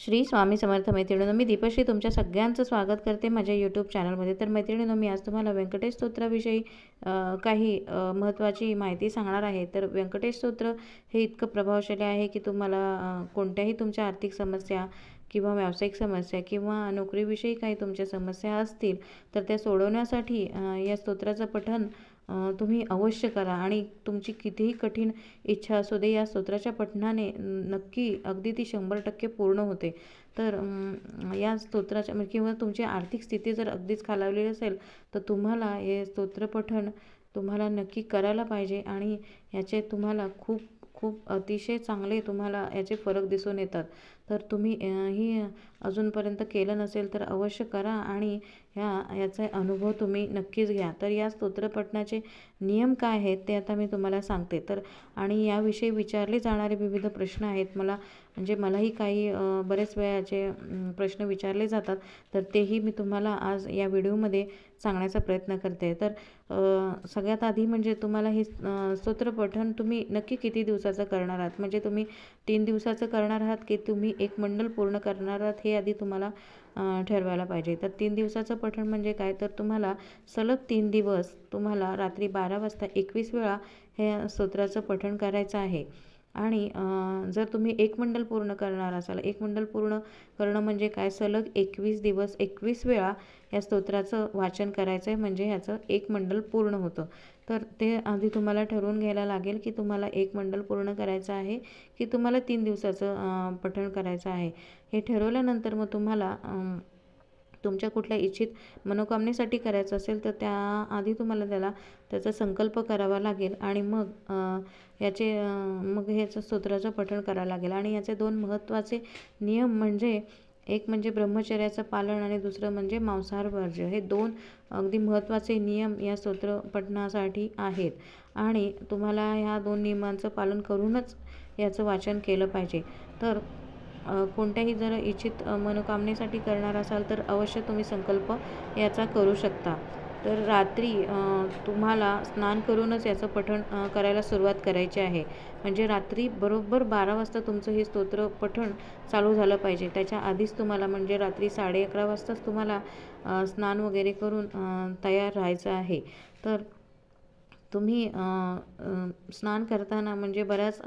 श्री स्वामी समर्थ मैत्रिणींनो, मी दीपश्री तुमच्या सगळ्यांचं स्वागत करते माझ्या यूट्यूब चॅनलमध्ये. तर मैत्रिणींनो, मी आज तुम्हाला व्यंकटेश स्तोत्राविषयी काही महत्त्वाची माहिती सांगणार आहे. तर व्यंकटेश स्तोत्र हे इतकं प्रभावशाली आहे की तुम्हाला कोणत्याही तुमच्या आर्थिक समस्या किंवा व्यावसायिक समस्या किंवा नोकरीविषयी काही तुमच्या समस्या असतील तर त्या सोडवण्यासाठी या स्तोत्राचं पठण तुम्ही अवश्य करा. आणि तुमची कितीही कठीण इच्छा असू दे, या स्तोत्राच्या पठणाने नक्की अगदी ती 100% पूर्ण होते. तर या स्तोत्राच्या किंवा तुमची आर्थिक स्थिती जर अगदीच खालावलेली असेल तर तुम्हाला हे स्तोत्र पठण तुम्हाला नक्की करायला पाहिजे. आणि याचे तुम्हाला खूप खूप अतिशय चांगले तुम्हाला याचे फरक दिसून येतात. तर तुम्ही ही अजूनपर्यंत केलं नसेल तर अवश्य करा आणि याचा अनुभव तुम्ही नक्कीच घ्या. तर या स्तोत्र पठणाचे नियम काय आहेत ते आता मी तुम्हाला सांगते. तर आणि याविषयी विचारले जाणारे विविध प्रश्न आहेत. मलाही काही बरेच वेळाचे प्रश्न विचारले जातात, तर तेही मी तुम्हाला आज या व्हिडिओमध्ये सांगण्याचा प्रयत्न करते. तर सगळ्यात आधी म्हणजे तुम्हाला हे स्तोत्र पठण तुम्ही नक्की किती दिवसाचं करणार आहात, म्हणजे तुम्ही 3 दिवसाचं करणार आहात की तुम्ही एक मंडल पूर्ण करणार आहात, हे आधी तुम्हाला ठरवायला पाहिजे. तर 3 दिवसाचं पठण म्हणजे काय, तर तुम्हाला सलग 3 दिवस तुम्हाला रात्री 12 वाजता 21 वेळा हे स्तोत्राचं पठण करायचं आहे. आणि जर तुम्ही एक मंडल पूर्ण करणार असाल, एक मंडल पूर्ण करणं म्हणजे काय, सलग 21 दिवस 21 वेळा या स्तोत्राचं वाचन करायचं आहे, म्हणजे ह्याचं एक मंडल पूर्ण होतं. तर ते आधी तुम्हाला ठरवून घ्यायला लागेल की तुम्हाला एक मंडल पूर्ण करायचं आहे की तुम्हाला 3 दिवसाचं पठण करायचं आहे. हे ठरवल्यानंतर मग तुम्हाला तुमच्या कुठल्या इच्छित मनोकामनेसाठी करायचं असेल तर त्याआधी तुम्हाला त्याचा संकल्प करावा लागेल. आणि मग ह्याचं स्तोत्राचं पठण करावं लागेल. आणि याचे 2 महत्त्वाचे नियम म्हणजे एक म्हणजे ब्रह्मचर्याचं पालन आणि दुसरं म्हणजे मांसाहार वर्ज्य. हे 2 अगदी महत्त्वाचे नियम या स्तोत्र पठणासाठी आहेत. आणि तुम्हाला ह्या 2 नियमांचं पालन करूनच याचं वाचन केलं पाहिजे. तर कोणत्याही जर इच्छित मनोकामनेसाठी करणार असाल तर अवश्य तुम्ही संकल्प याचा करू शकता. तर रात्री तुम्हाला स्नान करूनच याचं पठण करायला सुरुवात करायची आहे. म्हणजे रात्री बरोबर 12 वाजता तुमचं हे स्तोत्र पठण चालू झालं पाहिजे. त्याच्या आधीच तुम्हाला म्हणजे रात्री 11:30 वाजताच तुम्हाला स्नान वगैरे करून तयार राहायचं आहे. तर तुम्ही स्नान करताना म्हणजे बऱ्याच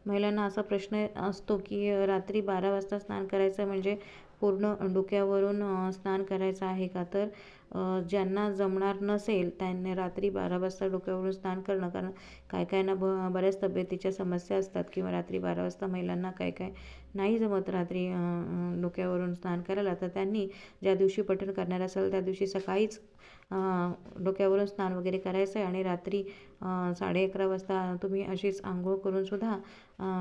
महिलांना असा प्रश्न असतो की रात्री 12 वाजता स्नान करायचं म्हणजे पूर्ण डोक्यावरून स्नान करायचं आहे का. तर ज्यांना जमणार नसेल त्यांनी रात्री 12 वाजता डोक्यावरून स्नान करणं, कारण काय ना बऱ्याच तब्येतीच्या समस्या असतात किंवा रात्री 12 वाजता महिलांना काय नाही जमत रात्री डोक्यावरून स्नान करायला. तर त्यांनी ज्या दिवशी पठण करणार असेल त्या दिवशी सकाळीच डोक्यावरून स्नान वगैरे करायचं आहे. आणि रात्री 11:30 वाजता तुम्ही अशीच आंघोळ करून सुद्धा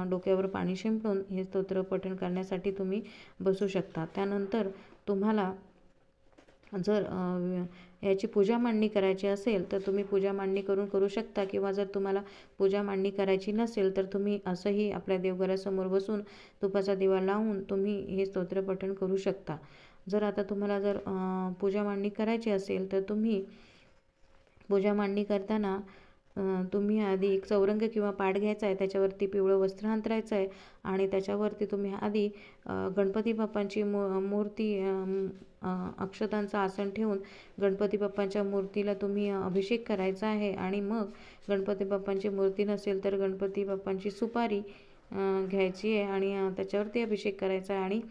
डोक्यावर पाणी शिंपडून हे स्तोत्र पठण करण्यासाठी तुम्ही बसू शकता. त्यानंतर तुम्हाला जर याची पूजा मांडणी करायची असेल तर तुम्ही पूजा मांडणी करू शकता, किंवा जर तुम्हाला पूजा मांडणी करायची नसेल तर तुम्ही असंही आपल्या देवघरासमोर बसून तुपाचा दिवा लावून तुम्ही हे स्तोत्र पठण करू शकता. जर आता तुम्हाला जर पूजा मांडणी करायची असेल तर तुम्ही पूजा मांडणी करताना तुम्ही आधी एक चौरंग किंवा पाट घ्यायचा आहे, त्याच्यावरती पिवळं वस्त्र अंथरायचं आहे. आणि त्याच्यावरती तुम्ही आधी गणपती बाप्पांची मूर्ती अक्षतांचं आसन ठेवून गणपती बाप्पांच्या मूर्तीला तुम्ही अभिषेक करायचा आहे. आणि मग गणपती बाप्पांची मूर्ती नसेल तर गणपती बाप्पांची सुपारी घ्यायची आहे आणि त्याच्यावरती अभिषेक करायचा आहे. आणि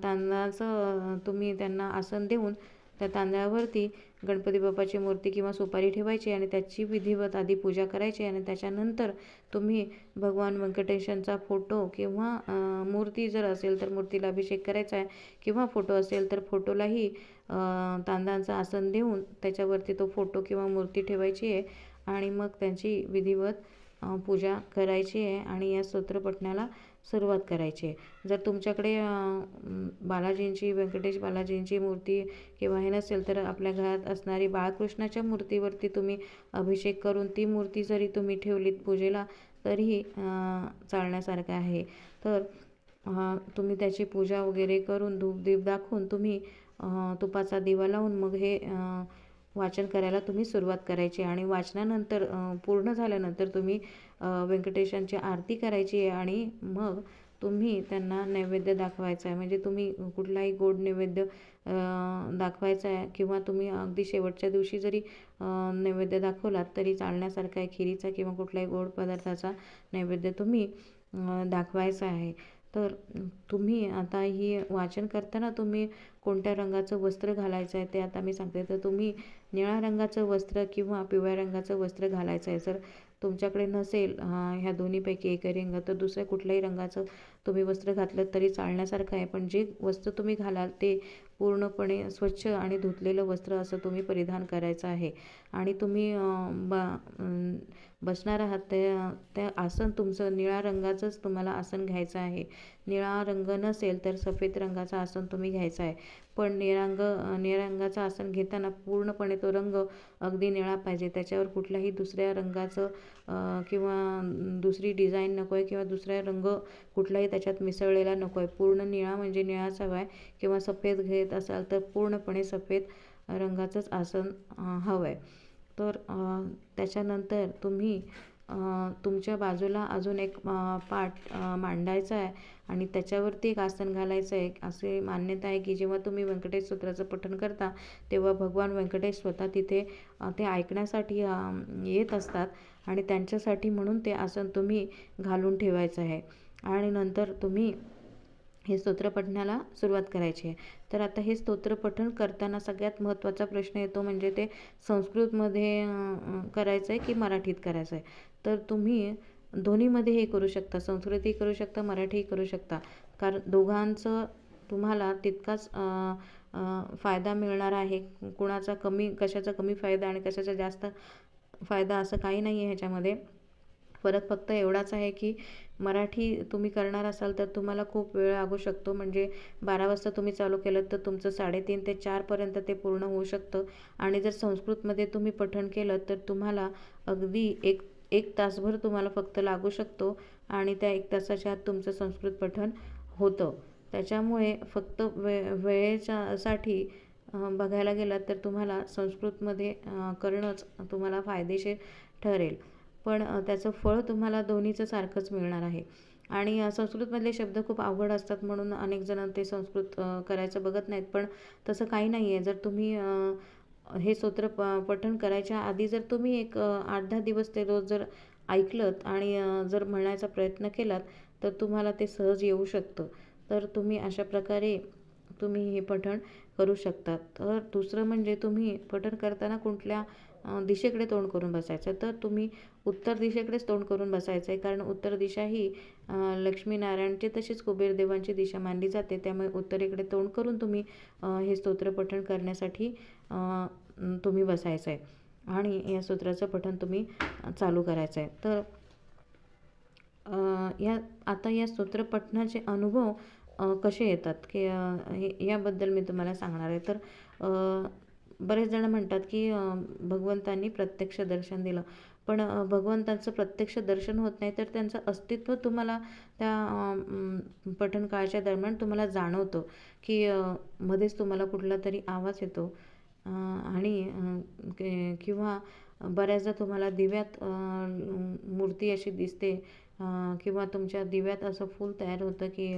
तांदळाचं तुम्ही त्यांना आसन देऊन त्या तांदळावरती गणपती बाप्पाची मूर्ती किंवा सुपारी ठेवायची आणि त्याची विधिवत आधी पूजा करायची. आणि त्याच्यानंतर तुम्ही भगवान व्यंकटेशांचा फोटो किंवा मूर्ती जर असेल तर मूर्तीला अभिषेक करायचा आहे, किंवा फोटो असेल तर फोटोलाही तांदळाचं आसन देऊन त्याच्यावरती तो फोटो किंवा मूर्ती ठेवायची आहे. आणि मग त्यांची विधिवत पूजा करायची आहे आणि या स्तोत्र पठणाला सुरुवात करायची आहे. जर तुमच्याकडे व्यंकटेश बालाजींची मूर्ती किंवा हे नसेल तर आपल्या घरात असणारी बाळकृष्णाच्या मूर्तीवरती तुम्ही अभिषेक करून ती मूर्ती जरी तुम्ही ठेवलीत पूजेला तरीही चालण्यासारखं आहे. तर तुम्ही त्याची पूजा वगैरे करून धूपदीप दाखवून तुम्ही तुपाचा दिवा लावून मग हे वाचन करायला तुम्ही सुरुवात करायची. आणि वाचनानंतर पूर्ण झाल्यानंतर तुम्ही व्यंकटेशांची आरती करायची आहे. आणि मग तुम्ही त्यांना नैवेद्य दाखवायचा आहे. म्हणजे तुम्ही कुठलाही गोड नैवेद्य दाखवायचा आहे किंवा तुम्ही अगदी शेवटच्या दिवशी जरी नैवेद्य दाखवलात तरी चालण्यासारखा आहे. खिरीचा किंवा कुठल्याही गोड पदार्थाचा नैवेद्य तुम्ही दाखवायचा आहे. तर तुम्ही आता ही वाचन करताना तुम्ही कोणत्या रंगाचं वस्त्र घालायचं आहे ते आता मी सांगते. तर तुम्ही निळ्या रंगाचं वस्त्र किंवा पिवळ्या रंगाचं वस्त्र घालायचं आहे. जर तुमच्याकडे नसेल ह्या दोन्हीपैकी एकही रंग तर दुसऱ्या कुठल्याही रंगाचं तुम्ही वस्त्र घातलं तरी चालण्यासारखं आहे. पण जे वस्त्र तुम्ही घालाल ते पूर्णपणे स्वच्छ आणि धुतलेलं वस्त्र असं तुम्ही परिधान करायचं आहे. आणि तुम्ही बसणार आहात त्या आसन तुमचं निळ्या रंगाचंच तुम्हाला आसन घ्यायचं आहे. निळा रंग नसेल तर सफेद रंगाचं आसन तुम्ही घ्यायचं आहे. पण निळ्या रंगाचं आसन घेताना पूर्णपणे तो रंग अगदी निळा पाहिजे. त्याच्यावर कुठल्याही दुसऱ्या रंगाचं किंवा दुसरी डिझाईन नको आहे किंवा दुसरा रंग कुठलाही त्याच्यात मिसळलेला नको आहे. पूर्ण निळा म्हणजे निळाच हवा आहे. किंवा सफेद घेत असाल तर पूर्णपणे सफेद रंगाचंच आसन हवं आहे. तर त्याच्यानंतर तुम्ही तुमच्या बाजूला अजून एक पाट मांडायचा आहे आणि त्याच्यावरती एक आसन घालायचं आहे. असे मान्यता आहे की जेव्हा तुम्ही व्यंकटेश स्तोत्राचं पठण करता तेव्हा भगवान व्यंकटेश स्वतः तिथे ते ऐकण्यासाठी येत असतात आणि त्यांच्यासाठी म्हणून ते आसन तुम्ही घालून ठेवायचं आहे. आणि नंतर तुम्ही हे स्तोत्र पठणाला सुरुवात करायची आहे. तर आता हे स्तोत्र पठण करताना सगळ्यात महत्त्वाचा प्रश्न येतो म्हणजे ते संस्कृतमध्ये करायचं आहे की मराठीत करायचं आहे. तर तुम्ही दोन्हीमध्ये हे करू शकता. संस्कृतही करू शकता, मराठीही करू शकता. कारण दोघांचं तुम्हाला तितकाच फायदा मिळणार आहे. कशाचा कमी फायदा आणि कशाचा जास्त फायदा असं काही नाही आहे ह्याच्यामध्ये. फरक फक्त एवढाच आहे की मराठी तुम्ही करणार असाल तर तुम्हाला खूप वेळ लागू शकतो. म्हणजे 12 वाजता तुम्ही चालू केलं तर तुमचं 3:30 ते 4पर्यंत ते पूर्ण होऊ शकतं. आणि जर संस्कृतमध्ये तुम्ही पठण केलं तर तुम्हाला अगदी एक तासभर तुम्हाला फक्त लागू शकतो आणि त्या 1 तासाच्या आत तुमचं संस्कृत पठण होतं. त्याच्यामुळे फक्त वेळेसाठी बघायला गेलात तर तुम्हाला संस्कृतमध्ये करणंच तुम्हाला फायदेशीर ठरेल. पण त्याचं फळ तुम्हाला दोन्हीचं सारखंच मिळणार आहे. आणि संस्कृतमधले शब्द खूप अवघड असतात म्हणून अनेक जण ते संस्कृत करायचं बघत नाहीत. पण तसं काही नाही आहे. जर तुम्ही हे स्तोत्र पठण करायच्या आधी जर तुम्ही एक 8-10 दिवस ते रोज जर ऐकलत आणि जर म्हणायचा प्रयत्न केलात तर तुम्हाला ते सहज येऊ शकतं. तर तुम्ही अशा प्रकारे तुम्ही हे पठण करू शकता. तर दुसरं म्हणजे तुम्ही पठण करताना कुठल्या दिशेकडे तोंड करून बसायचं. तर तुम्ही उत्तर दिशेकडेच तोंड करून बसायचं आहे. कारण उत्तर दिशा ही लक्ष्मीनारायणची तशीच कुबेरदेवांची दिशा मानली जाते. त्यामुळे उत्तरेकडे तोंड करून तुम्ही हे स्तोत्र पठण करण्यासाठी तुम्ही बसायचं आहे आणि या स्तोत्राचं पठण तुम्ही चालू करायचं आहे. तर आता या स्तोत्र पठणाचे अनुभव कसे येतात की याबद्दल मी तुम्हाला सांगणार आहे. तर बरेच जण म्हणतात की भगवंतांनी प्रत्यक्ष दर्शन दिलं. पण भगवंतांचं प्रत्यक्ष दर्शन होत नाही तर त्यांचं अस्तित्व तुम्हाला त्या पठण काळाच्या दरम्यान तुम्हाला जाणवतं की मध्येच तुम्हाला कुठला तरी आवाज येतो आणि किंवा बऱ्याचदा तुम्हाला दिव्यात मूर्ती अशी दिसते किंवा तुमच्या दिव्यात असं फूल तयार होतं की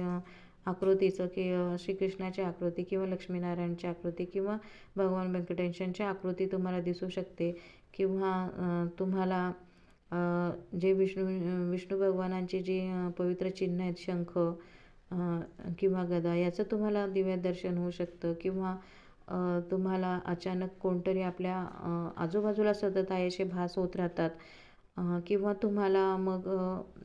आकृतीचं की श्रीकृष्णाची आकृती किंवा लक्ष्मीनारायणची आकृती किंवा भगवान व्यंकटेशांची आकृती तुम्हाला दिसू शकते. किंवा तुम्हाला जे विष्णू भगवानांचे जे पवित्र चिन्ह आहेत शंख किंवा गदा याचं तुम्हाला दिव्यात दर्शन होऊ शकतं. किंवा तुम्हाला अचानक कोणतरी आपल्या आजूबाजूला सतत आहे असे भास होत राहतात. किंवा तुम्हाला मग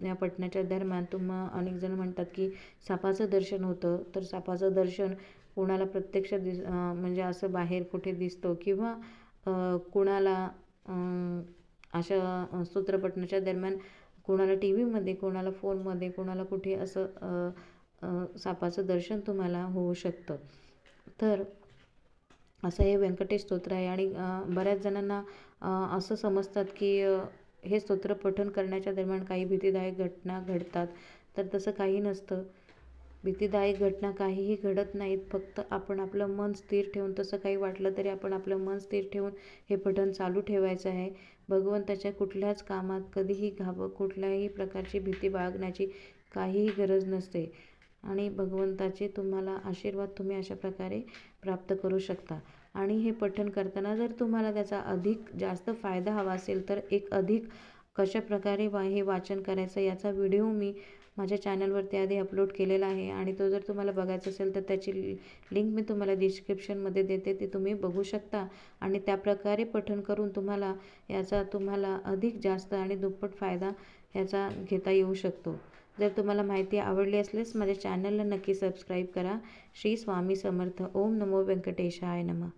या पठणाच्या दरम्यान अनेक जण म्हणतात की सापाचं दर्शन होतं. तर सापाचं दर्शन कोणाला प्रत्यक्ष म्हणजे असं बाहेर कुठे दिसतं किंवा कोणाला अशा स्तोत्र पठणाच्या दरम्यान कोणाला टीव्हीमध्ये, कोणाला फोनमध्ये, कोणाला कुठे असं सापाचं दर्शन तुम्हाला होऊ शकतं. तर असं हे व्यंकटेश स्तोत्र आहे. आणि बऱ्याच जणांना असं समजतात की हे स्तोत्र पठण करण्याच्या दरम्यान काही भीतीदायक घटना घडतात. तर तसं काही नसतं. भीतीदायक घटना काहीही घडत नाहीत. फक्त आपण आपलं मन स्थिर ठेवून, तसं काही वाटलं तरी आपण आपलं मन स्थिर ठेवून हे पठण चालू ठेवायचं आहे. भगवंताच्या कुठल्याच कामात कधीही कुठल्याही प्रकारची भीती बाळगण्याची काहीही गरज नसते आणि भगवंताचे तुम्हाला आशीर्वाद तुम्ही अशा प्रकारे प्राप्त करू शकता. आणि हे पठण करताना जर तुम्हाला त्याचा अधिक जास्त फायदा हवा असेल तर एक अधिक कशाप्रकारे हे वाचन करायचं याचा व्हिडिओ मी माझ्या चॅनलवरती आधी अपलोड केलेला आहे आणि तो जर तुम्हाला बघायचा असेल तर त्याची लिंक मी तुम्हाला डिस्क्रिप्शनमध्ये देते, ते तुम्ही बघू शकता. आणि त्याप्रकारे पठण करून तुम्हाला अधिक जास्त आणि दुप्पट फायदा याचा घेता येऊ शकतो. जर तुम्हाला माहिती आवडली असल्यास माझ्या चॅनलला नक्की सबस्क्राईब करा. श्री स्वामी समर्थ. ओम नमो व्यंकटेशाय नमः.